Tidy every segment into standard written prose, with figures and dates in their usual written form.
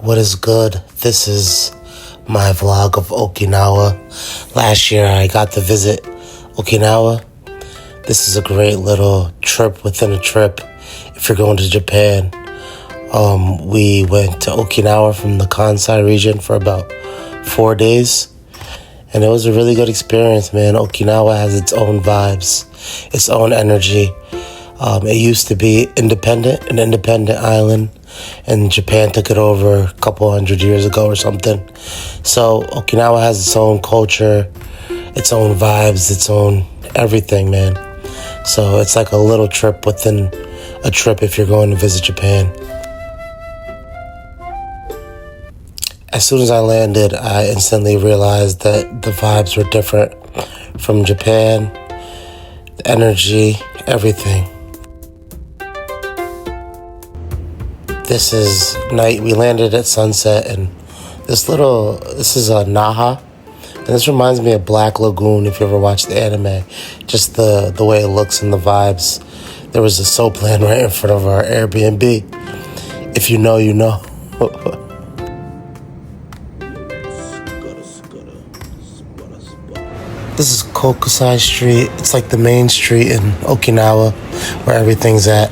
What is good? This is my vlog of Okinawa. Last year I got to visit Okinawa. This is a great little trip within a trip if you're going to Japan. We went to Okinawa from the Kansai region for about 4 days. And it was a really good experience, man. Okinawa has its own vibes, its own energy. It used to be an independent island, and Japan took it over a couple hundred years ago or something. So Okinawa has its own culture, its own vibes, its own everything, man. So it's like a little trip within a trip if you're going to visit Japan. As soon as I landed, I instantly realized that the vibes were different from Japan, the energy, everything. This is night. We landed at sunset, and this is a Naha, and this reminds me of Black Lagoon if you ever watched the anime. Just the way it looks and the vibes. There was a soap land right in front of our Airbnb. If you know, you know. This is Kokusai Street. It's like the main street in Okinawa where everything's at.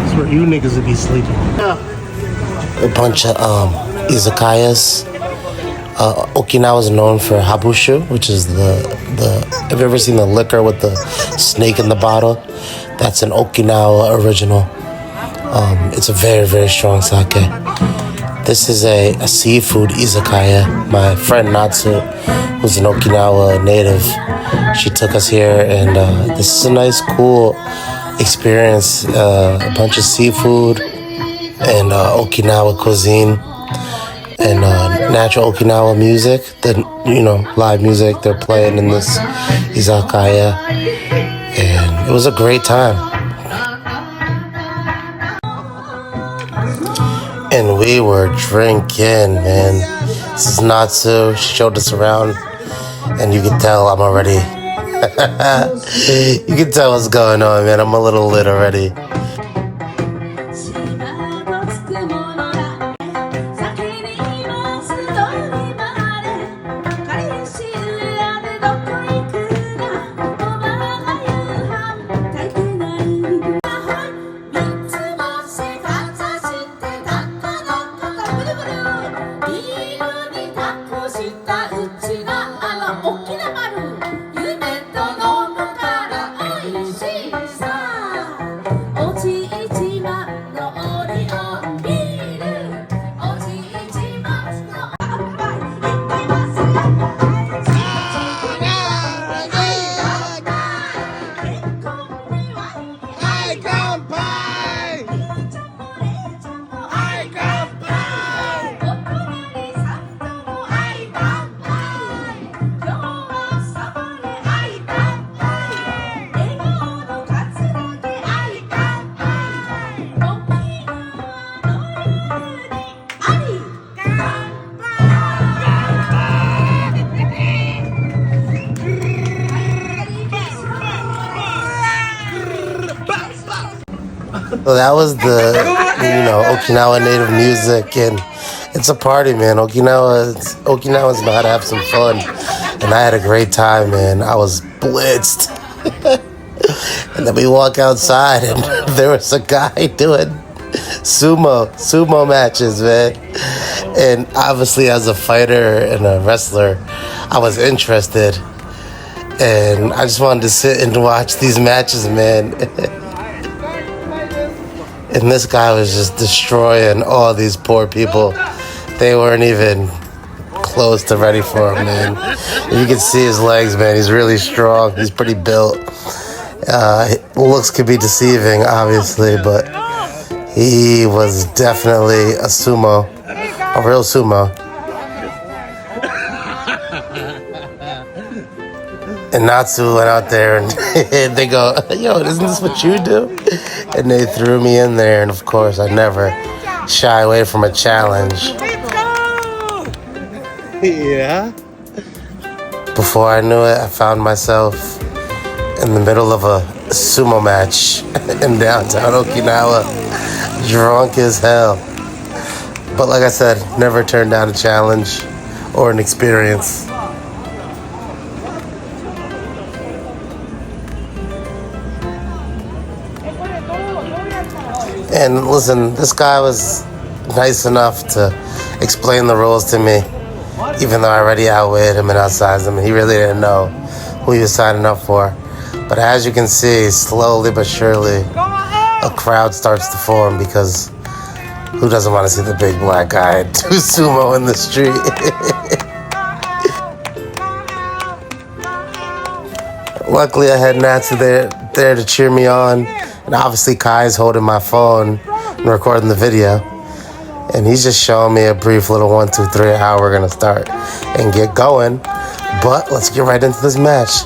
It's where you niggas would be sleeping. A bunch of izakayas. Okinawa is known for habushu, which is the have you ever seen the liquor with the snake in the bottle? That's an Okinawa original. It's a very, very strong sake. This is a seafood izakaya. My friend Natsu, who's an Okinawa native, she took us here, and this is a nice, cool experience. A bunch of seafood and Okinawa cuisine and natural Okinawa music. Live music they're playing in this izakaya, and it was a great time. And we were drinking, man. This is Natsu. She showed us around, and you can tell I'm already. You can tell what's going on, man. I'm a little lit already. So that was the, Okinawa native music, and it's a party, man. Okinawa's know how to have some fun, and I had a great time, man. I was blitzed. And then we walk outside, and there was a guy doing sumo matches, man. And obviously, as a fighter and a wrestler, I was interested, and I just wanted to sit and watch these matches, man. And this guy was just destroying all these poor people. They weren't even close to ready for him, man. You can see his legs, man. He's really strong. He's pretty built. Looks could be deceiving, obviously, but he was definitely a real sumo. And Natsu went out there, and they go, "Yo, isn't this what you do?" And they threw me in there, and of course, I never shy away from a challenge. Yeah. Before I knew it, I found myself in the middle of a sumo match in downtown Okinawa, drunk as hell. But like I said, never turned down a challenge or an experience. And listen, this guy was nice enough to explain the rules to me, even though I already outweighed him and outsized him. He really didn't know who he was signing up for. But as you can see, slowly but surely, a crowd starts to form because who doesn't want to see the big black guy do sumo in the street? Luckily, I had Natsu there to cheer me on. And obviously, Kai's holding my phone and recording the video. And he's just showing me a brief little 1, 2, 3 how we're going to start and get going. But let's get right into this match.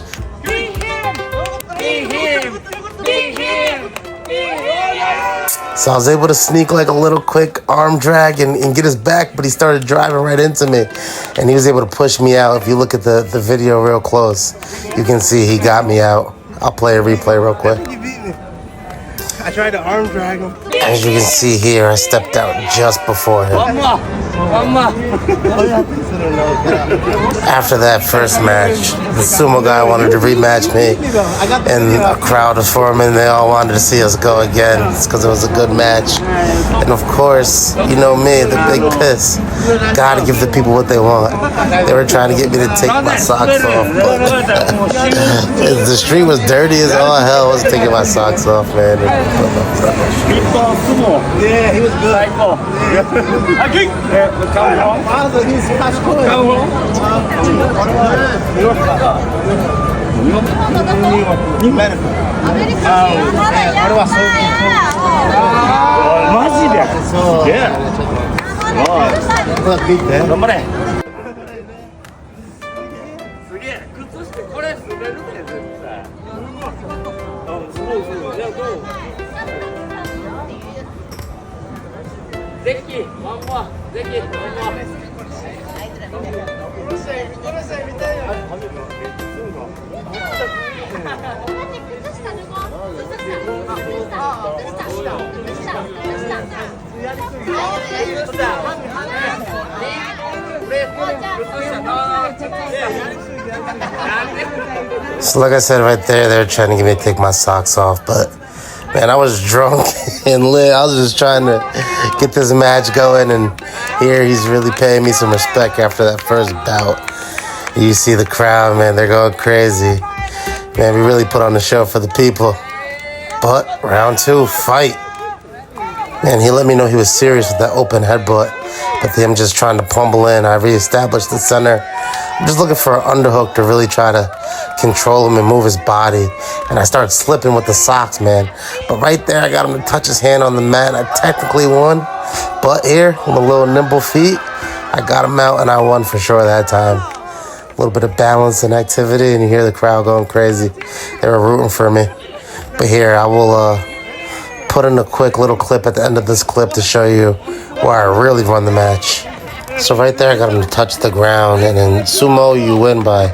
So I was able to sneak like a little quick arm drag and get his back, but he started driving right into me. And he was able to push me out. If you look at the video real close, you can see he got me out. I'll play a replay real quick. I tried to arm drag him. As you can see here, I stepped out just before him. After that first match, the sumo guy wanted to rematch me, and a crowd was forming. They all wanted to see us go again because it was a good match. And of course, you know me, the big piss. Gotta give the people what they want. They were trying to get me to take my socks off, but the street was dirty as all hell. I was taking my socks off, man. Yeah, he was good. So like I said right there, they were trying to get me to take my socks off, but man, I was drunk and lit. I was just trying to get this match going, and here he's really paying me some respect after that first bout. You see the crowd, man, they're going crazy. Man, we really put on the show for the people. But round 2, fight. Man, he let me know he was serious with that open headbutt. But him just trying to pummel in, I reestablished the center. I'm just looking for an underhook to really try to control him and move his body. And I started slipping with the socks, man. But right there, I got him to touch his hand on the mat. I technically won. But here, with a little nimble feet, I got him out and I won for sure that time. A little bit of balance and activity, and you hear the crowd going crazy. They were rooting for me. But here, I will put in a quick little clip at the end of this clip to show you where I really won the match. So right there, I got him to touch the ground. And in sumo, you win by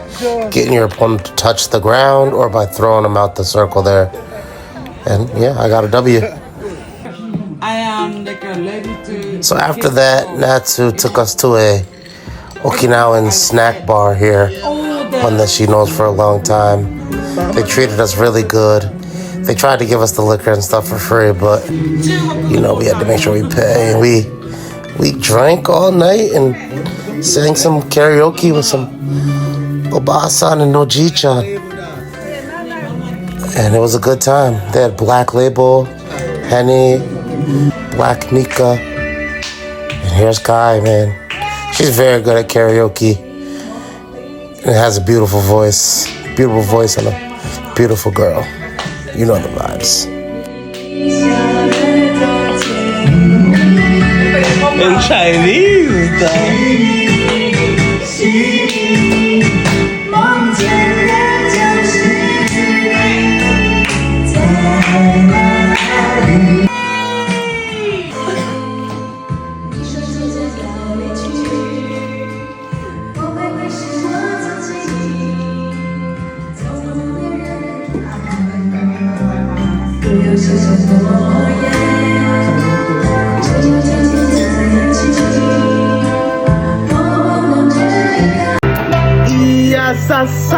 getting your opponent to touch the ground or by throwing him out the circle there. And yeah, I got a W. I am like ready to. So after that, Natsu took us to a Okinawan snack bar here, one that she knows for a long time. They treated us really good. They tried to give us the liquor and stuff for free, but you know we had to make sure we pay. And we drank all night and sang some karaoke with some Oba-san and Noji-chan. And it was a good time. They had Black Label, Henny, Black Nika, and here's Kai, man. She's very good at karaoke and has a beautiful voice and a beautiful girl. You know the vibes. In Chinese, though. Lots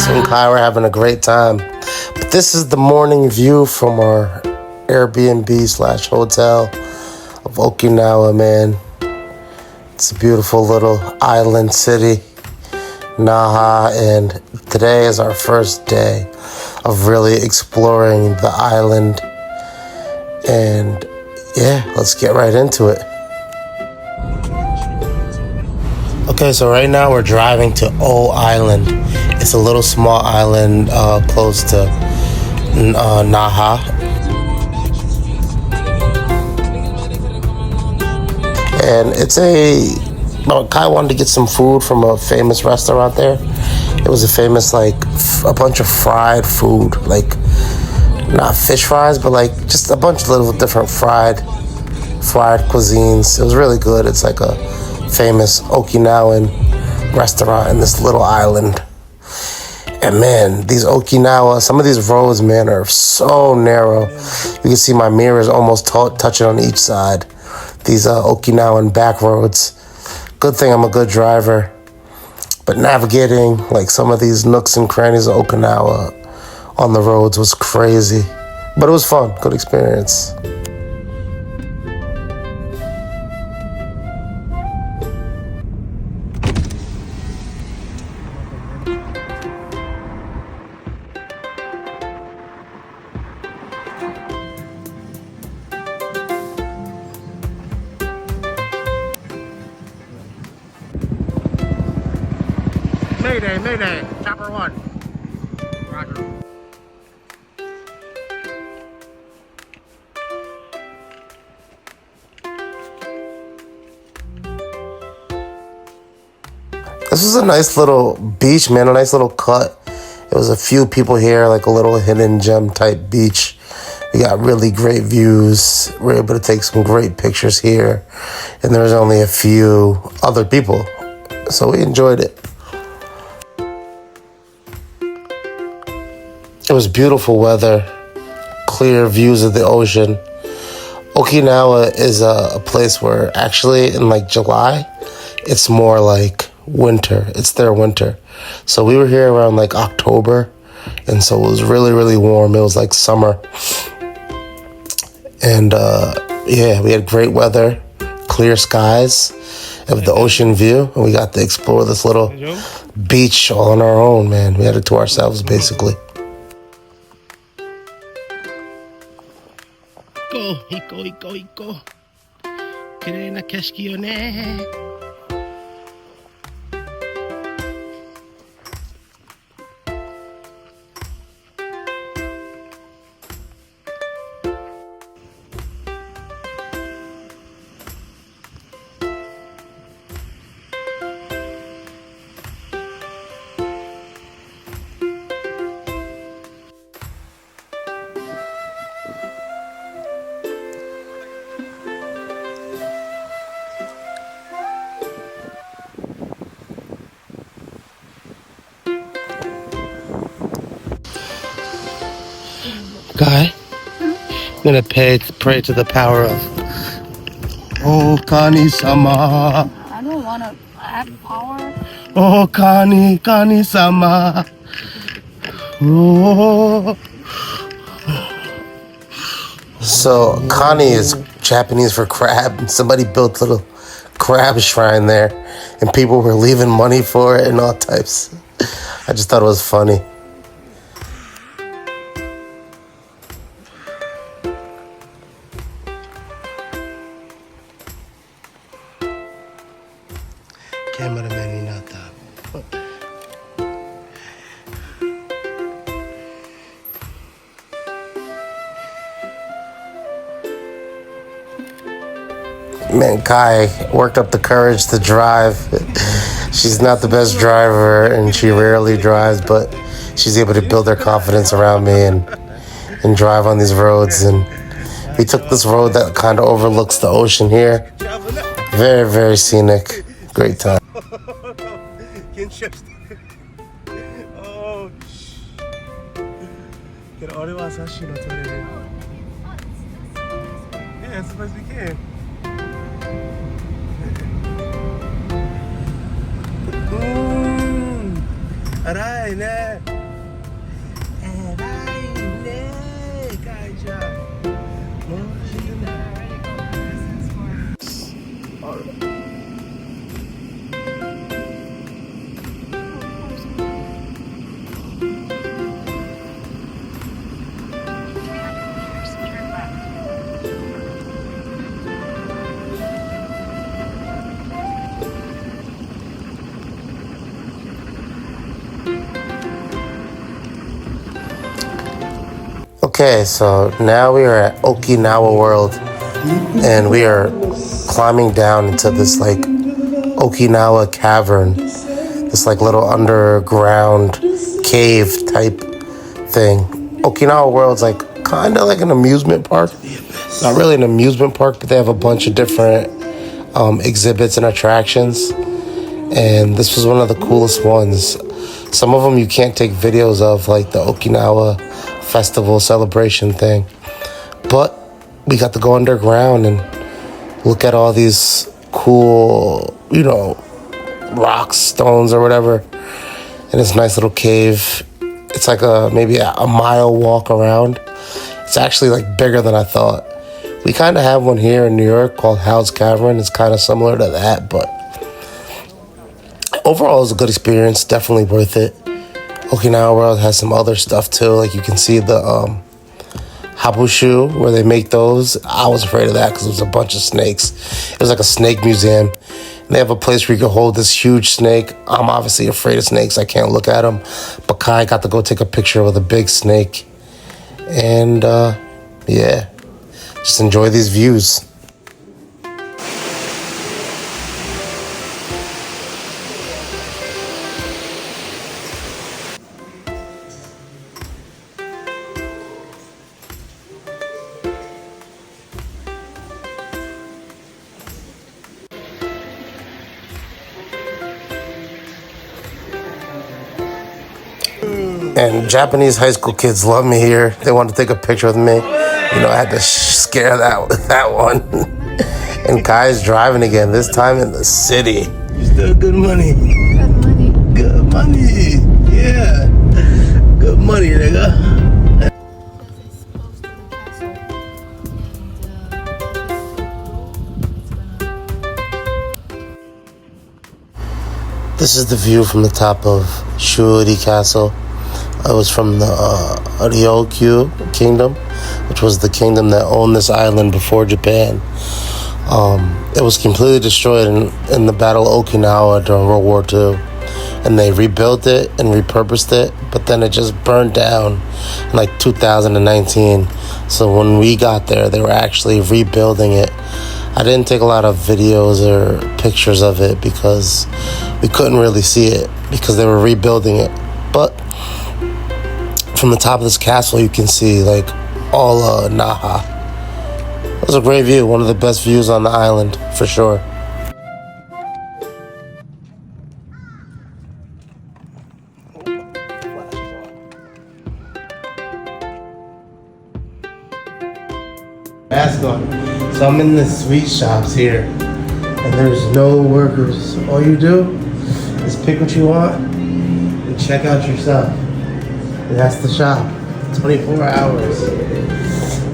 and Kai were having a great time. But this is the morning view from our Airbnb/hotel of Okinawa, man. It's a beautiful little island city, Naha, and today is our first day of really exploring the island. And yeah, let's get right into it. Okay, so right now we're driving to O Island. It's a little small island close to Naha. And Kai wanted to get some food from a famous restaurant there. It was a famous, like, a bunch of fried food, like, not fish fries, but like just a bunch of little different fried cuisines. It was really good. It's like a famous Okinawan restaurant in this little island. And man, some of these roads, man, are so narrow. You can see my mirrors almost touching on each side. These Okinawan back roads. Good thing I'm a good driver. But navigating like some of these nooks and crannies of Okinawa on the roads was crazy. But it was fun. Good experience. Mayday, chopper 1. Roger. This was a nice little beach, man, a nice little cut. There was a few people here, like a little hidden gem type beach. We got really great views. We were able to take some great pictures here. And there was only a few other people. So we enjoyed it. It was beautiful weather, clear views of the ocean. Okinawa is a place where actually in like July, it's more like winter. It's their winter. So we were here around like October, and so it was really, really warm. It was like summer. And yeah, we had great weather, clear skies, of the ocean view, and we got to explore this little beach all on our own, man. We had it to ourselves, basically. Iko. 綺麗な景色よね。Guy, I'm gonna pray to the power of Kani-sama. I don't want to have power. Kani-sama. Oh. So Kani is Japanese for crab. Somebody built a little crab shrine there, and people were leaving money for it and all types. I just thought it was funny. Cameraman Hinata. Man, Kai worked up the courage to drive. She's not the best driver and she rarely drives, but she's able to build her confidence around me and drive on these roads. And we took this road that kind of overlooks the ocean here. Very, very scenic. Great time. Yeah, it's the best we can. Aray na. Aray na. Kaja. Okay, so now we are at Okinawa World, and we are climbing down into this like Okinawa cavern, this like little underground cave type thing. Okinawa World's like kind of like an amusement park. Not really an amusement park, but they have a bunch of different exhibits and attractions. And this was one of the coolest ones. Some of them you can't take videos of, like the Okinawa festival celebration thing. But we got to go underground and look at all these cool, rocks, stones, or whatever. In this nice little cave. It's like maybe a mile walk around. It's actually like bigger than I thought. We kind of have one here in New York called How's Cavern. It's kind of similar to that, but overall, it was a good experience. Definitely worth it. Okinawa World has some other stuff too. Like you can see the habushu where they make those. I was afraid of that because it was a bunch of snakes. It was like a snake museum. And they have a place where you can hold this huge snake. I'm obviously afraid of snakes. I can't look at them. But Kai got to go take a picture with a big snake. And yeah, just enjoy these views. And Japanese high school kids love me here. They wanted to take a picture with me. I had to scare that one. And Kai's driving again, this time in the city. Still good money. Good money. Good money. Yeah. Good money, nigga. It's close to the castle. This is the view from the top of Shuri Castle. It was from the Ryokyu Kingdom, which was the kingdom that owned this island before Japan. It was completely destroyed in the Battle of Okinawa during World War II. And they rebuilt it and repurposed it, but then it just burned down in like 2019. So when we got there, they were actually rebuilding it. I didn't take a lot of videos or pictures of it because we couldn't really see it because they were rebuilding it. But from the top of this castle, you can see like all Naha. It was a great view, one of the best views on the island for sure. Mask on. So I'm in the sweet shops here, and there's no workers. All you do is pick what you want and check out yourself. And that's the shop, 24 hours.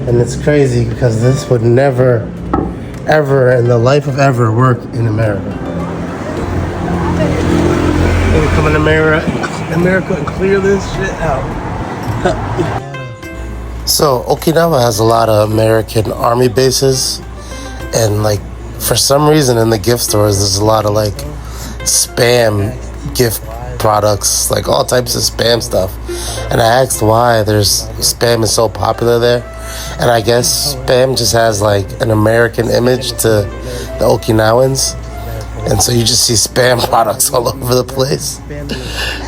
And it's crazy because this would never, ever in the life of ever work in America. They would come in America and clear this shit out. So Okinawa has a lot of American army bases, and like for some reason in the gift stores there's a lot of like spam gift products, like all types of spam stuff. And I asked why spam is so popular there, and I guess spam just has like an American image to the Okinawans, and so you just see spam products all over the place.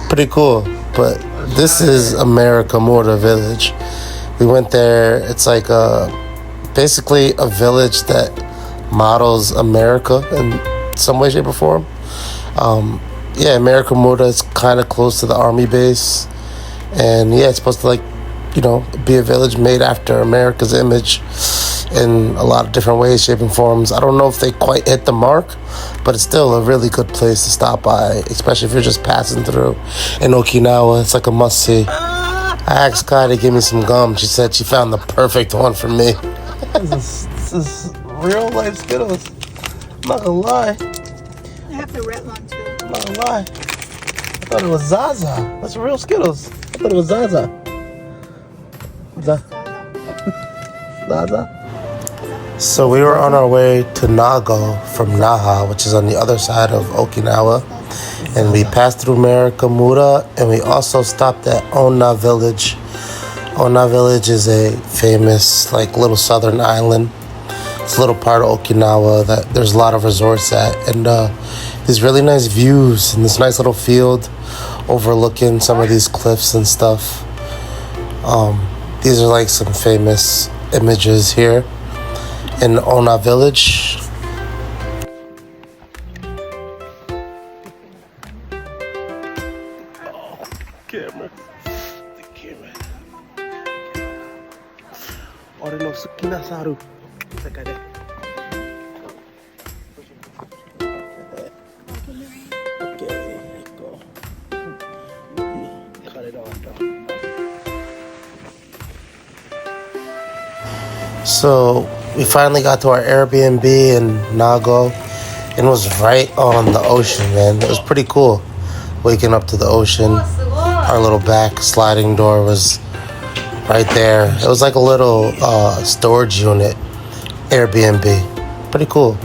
Pretty cool. But this is America Morta Village. We went there. It's like basically a village that models America in some way, shape, or form. Yeah, America Morta is kind of close to the army base. And yeah, it's supposed to be a village made after America's image. in a lot of different ways, shape, and forms. I don't know if they quite hit the mark, but it's still a really good place to stop by, especially if you're just passing through in Okinawa. It's like a must-see. I asked Kai to give me some gum. She said she found the perfect one for me. This is real life Skittles. I'm not gonna lie. I have the red one too. I'm not gonna lie. I thought it was Zaza. That's real Skittles. I thought it was Zaza. Zaza? So we were on our way to Nago from Naha, which is on the other side of Okinawa. And we passed through Marikamura, and we also stopped at Onna Village. Onna Village is a famous, like, little southern island. It's a little part of Okinawa that there's a lot of resorts at. And these really nice views in this nice little field overlooking some of these cliffs and stuff. These are like some famous images here in Onna Village. Camera. The camera. 俺の好きな猿。世界で。Okay, go. Cut it off. So we finally got to our Airbnb in Nago, and it was right on the ocean, man. It was pretty cool waking up to the ocean. Our little back sliding door was right there. It was like a little storage unit Airbnb. Pretty cool.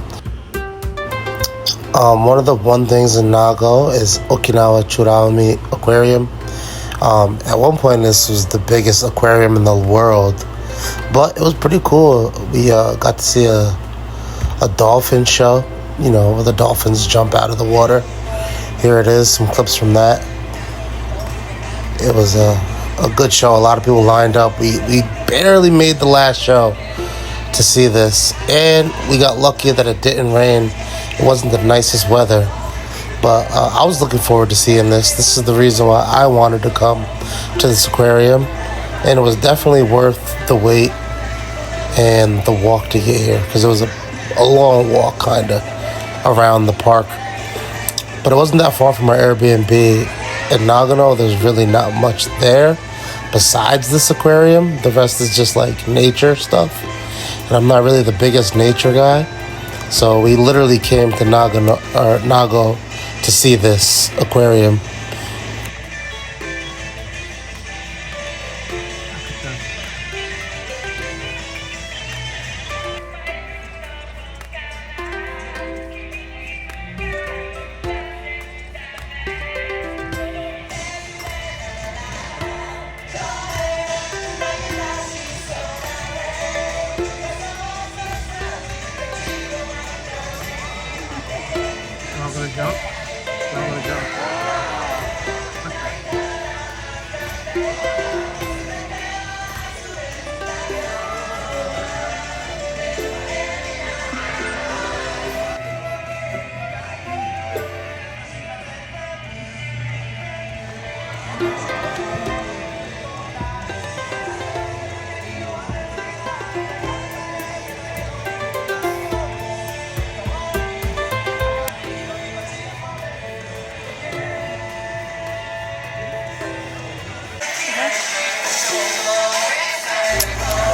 One of the things in Nago is Okinawa Churaumi Aquarium. At one point, this was the biggest aquarium in the world, but it was pretty cool. We got to see a dolphin show, you know, where the dolphins jump out of the water. Here it is, some clips from that. It was a good show. A lot of people lined up. We barely made the last show to see this, and we got lucky that it didn't rain. It wasn't the nicest weather, but I was looking forward to seeing this. This is the reason why I wanted to come to this aquarium, and it was definitely worth the wait and the walk to get here, because it was a long walk kind of around the park. But it wasn't that far from our Airbnb. In Nagano, there's really not much there besides this aquarium. The rest is just like nature stuff, and I'm not really the biggest nature guy. So we literally came to Nago to see this aquarium. Not gonna jump. Not gonna jump.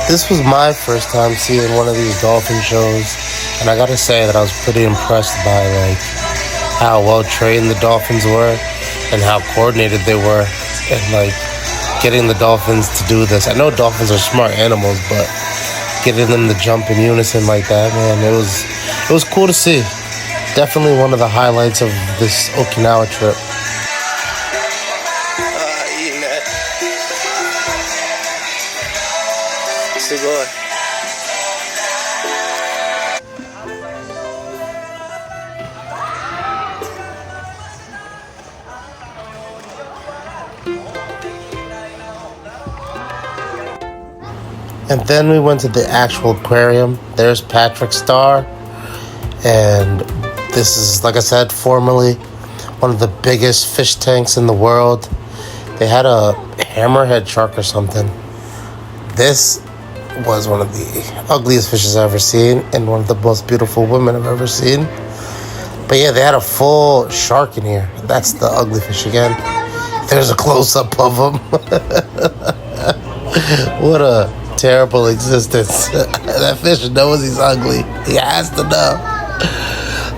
This was my first time seeing one of these dolphin shows, and I gotta say that I was pretty impressed by like how well trained the dolphins were and how coordinated they were, and like getting the dolphins to do this. I know dolphins are smart animals, but getting them to jump in unison like that, man, it was cool to see. Definitely one of the highlights of this Okinawa trip. Eating that. すごい。And then we went to the actual aquarium. There's Patrick Star. And this is, like I said, formerly one of the biggest fish tanks in the world. They had a hammerhead shark or something. This was one of the ugliest fishes I've ever seen and one of the most beautiful women I've ever seen. But yeah, they had a full shark in here. That's the ugly fish again. There's a close-up of him. What a terrible existence. That fish knows he's ugly. He has to know.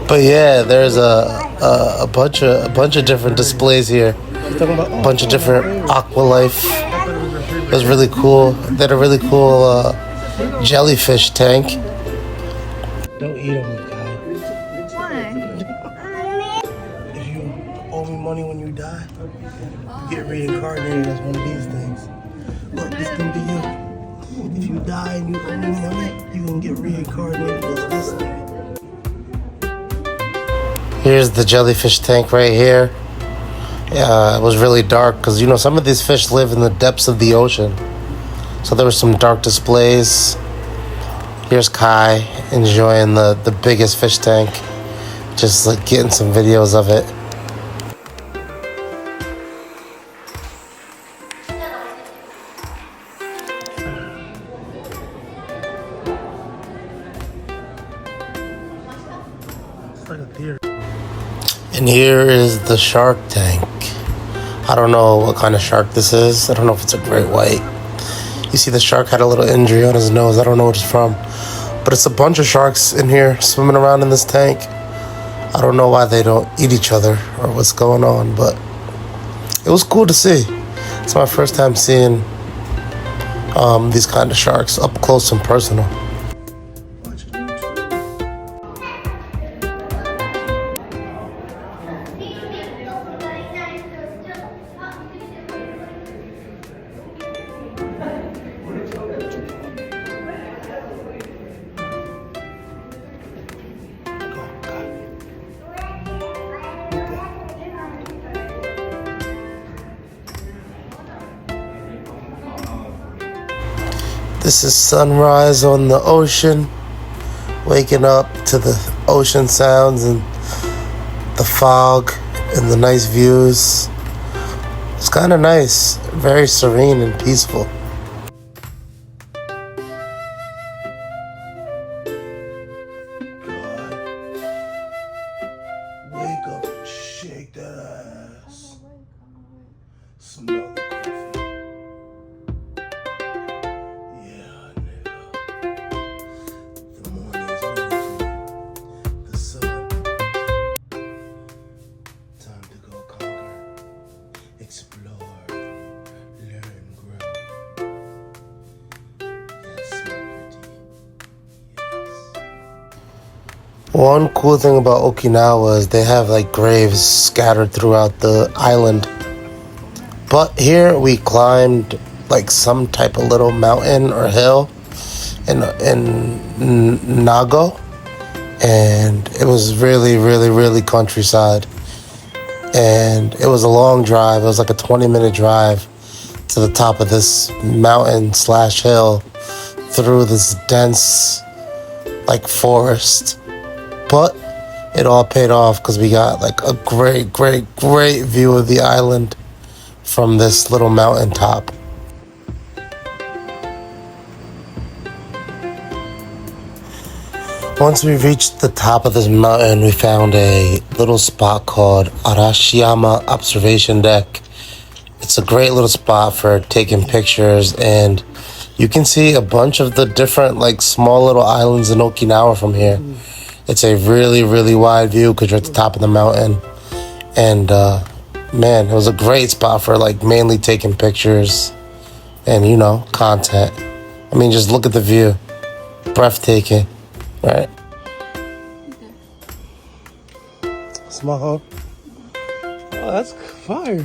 But yeah, there's a bunch of different displays here. A bunch of different aqua life. It was really cool. They had a really cool jellyfish tank. Don't eat them, guy. Why? If you owe me money when you die, you get reincarnated as one of these things. Look, this can be you. If you die and you owe me money, you can get reincarnated as this thing. Here's the jellyfish tank right here. It was really dark because, you know, some of these fish live in the depths of the ocean. So there were some dark displays. Here's Kai enjoying the biggest fish tank. Just like getting some videos of it. It's like a theater. And here is the shark tank. I don't know what kind of shark this is. I don't know if it's a great white. You see the shark had a little injury on his nose. I don't know what it's from. But it's a bunch of sharks in here swimming around in this tank. I don't know why they don't eat each other or what's going on, but it was cool to see. It's my first time seeing these kind of sharks up close and personal. This is sunrise on the ocean, waking up to the ocean sounds and the fog and the nice views. It's kind of nice, very serene and peaceful. Wake up and shake that ass. Smell the coffee. Yeah, nigga. The morning's waiting. The sun. Time to go conquer, explore, learn, grow. Yes, my pretty. Yes. One cool thing about Okinawa is they have like graves scattered throughout the island. But here we climbed like some type of little mountain or hill in Nago, and it was really countryside. And it was a long drive. It was like a 20-minute drive to the top of this mountain / hill through this dense like forest. But it all paid off because we got like a great view of the island from this little mountain top. Once we reached the top of this mountain, we found a little spot called Arashiyama Observation Deck. It's a great little spot for taking pictures, and you can see a bunch of the different like small little islands in Okinawa from here. It's a really wide view because you're at the top of the mountain. And man, it was a great spot for like mainly taking pictures and, you know, content. I mean, just look at the view. Breathtaking, right? Small. Oh, that's fire.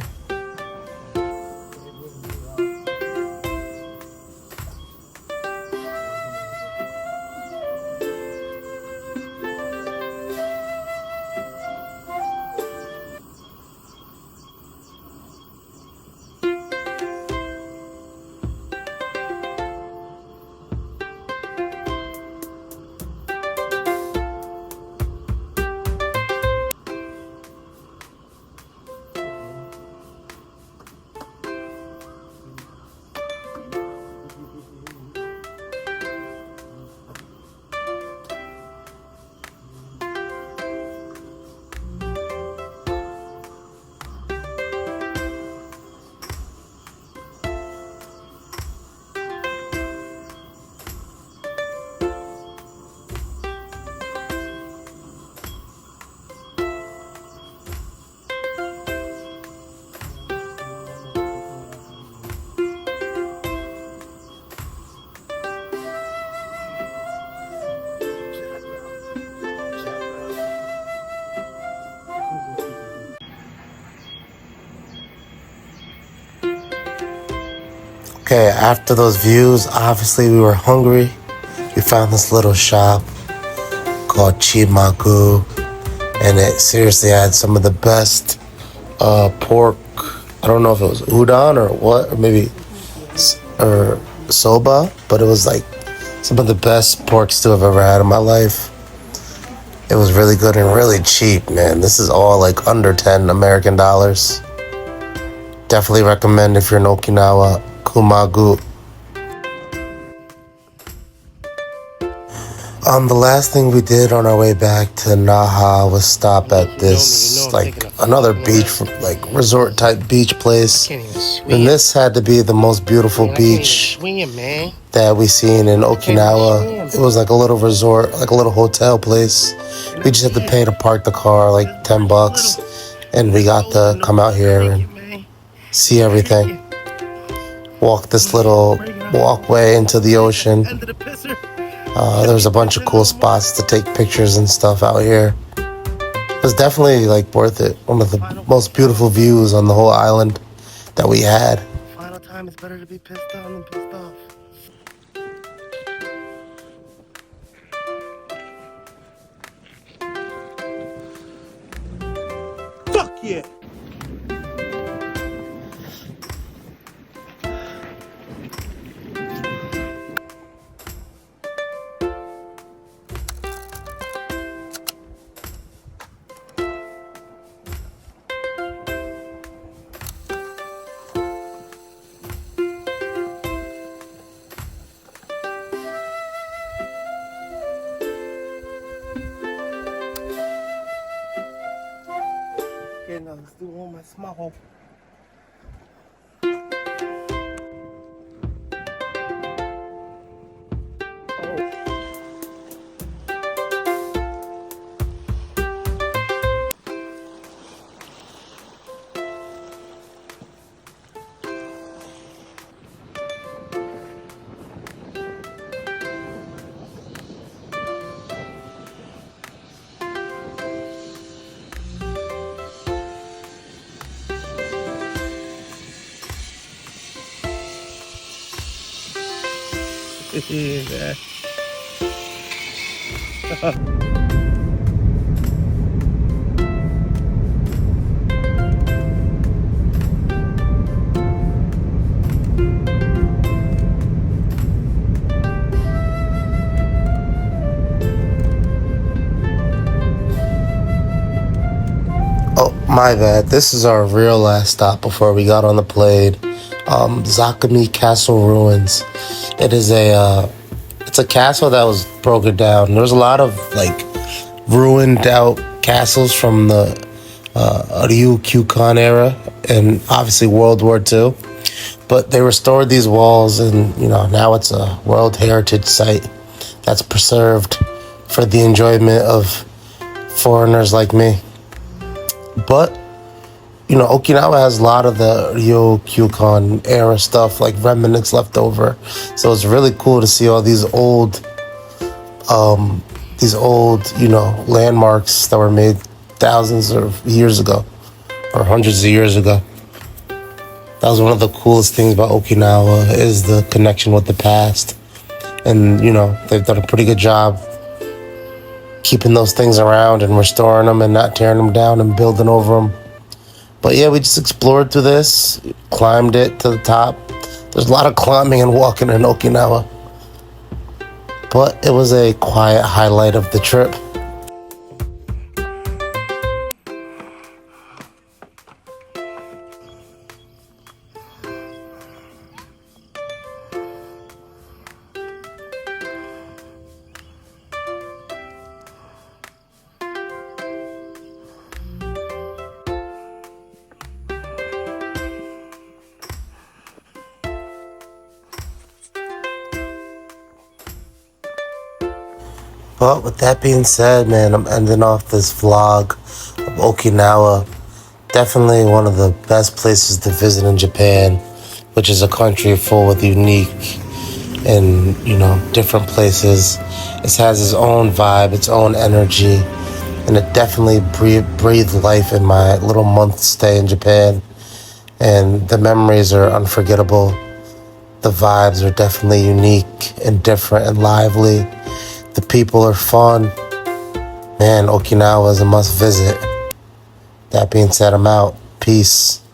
Okay, after those views, obviously we were hungry. We found this little shop called Chimaku, and it seriously had some of the best pork. I don't know if it was udon or what, or maybe or soba, but it was like some of the best pork stew I've ever had in my life. It was really good and really cheap, man. This is all like under 10 American dollars. Definitely recommend if you're in Okinawa, Kumagu. The last thing we did on our way back to Naha was stop at this, like, another beach, like, resort type beach place. And this had to be the most beautiful beach that we seen in Okinawa. It was like a little resort, like a little hotel place. We just had to pay to park the car, like $10, and we got to come out here and see everything. Walk this little walkway into the ocean. There's a bunch of cool spots to take pictures and stuff out here. It was definitely like worth it. One of the most beautiful views on the whole island that we had. Final time, it's better to be pissed on than pissed off. Fuck yeah! Okay, now let's do one more small. Yeah. Oh, my bad. This is our real last stop before we got on the plane. Zakami Castle Ruins. It is it's a castle that was broken down. There's a lot of like ruined out castles from the Ryukyukan era and obviously World War II. But they restored these walls, and now it's a World Heritage Site that's preserved for the enjoyment of foreigners like me. But Okinawa has a lot of the Ryukyukan era stuff, like remnants left over. So it's really cool to see all these old, landmarks that were made thousands of years ago or hundreds of years ago. That was one of the coolest things about Okinawa is the connection with the past. And, they've done a pretty good job keeping those things around and restoring them and not tearing them down and building over them. But yeah, we just explored through this, climbed it to the top. There's a lot of climbing and walking in Okinawa. But it was a quiet highlight of the trip. But with that being said, man, I'm ending off this vlog of Okinawa. Definitely one of the best places to visit in Japan, which is a country full with unique and, different places. It has its own vibe, its own energy, and it definitely breathed life in my little month stay in Japan. And the memories are unforgettable. The vibes are definitely unique and different and lively. The people are fun. Man, Okinawa is a must visit. That being said, I'm out. Peace.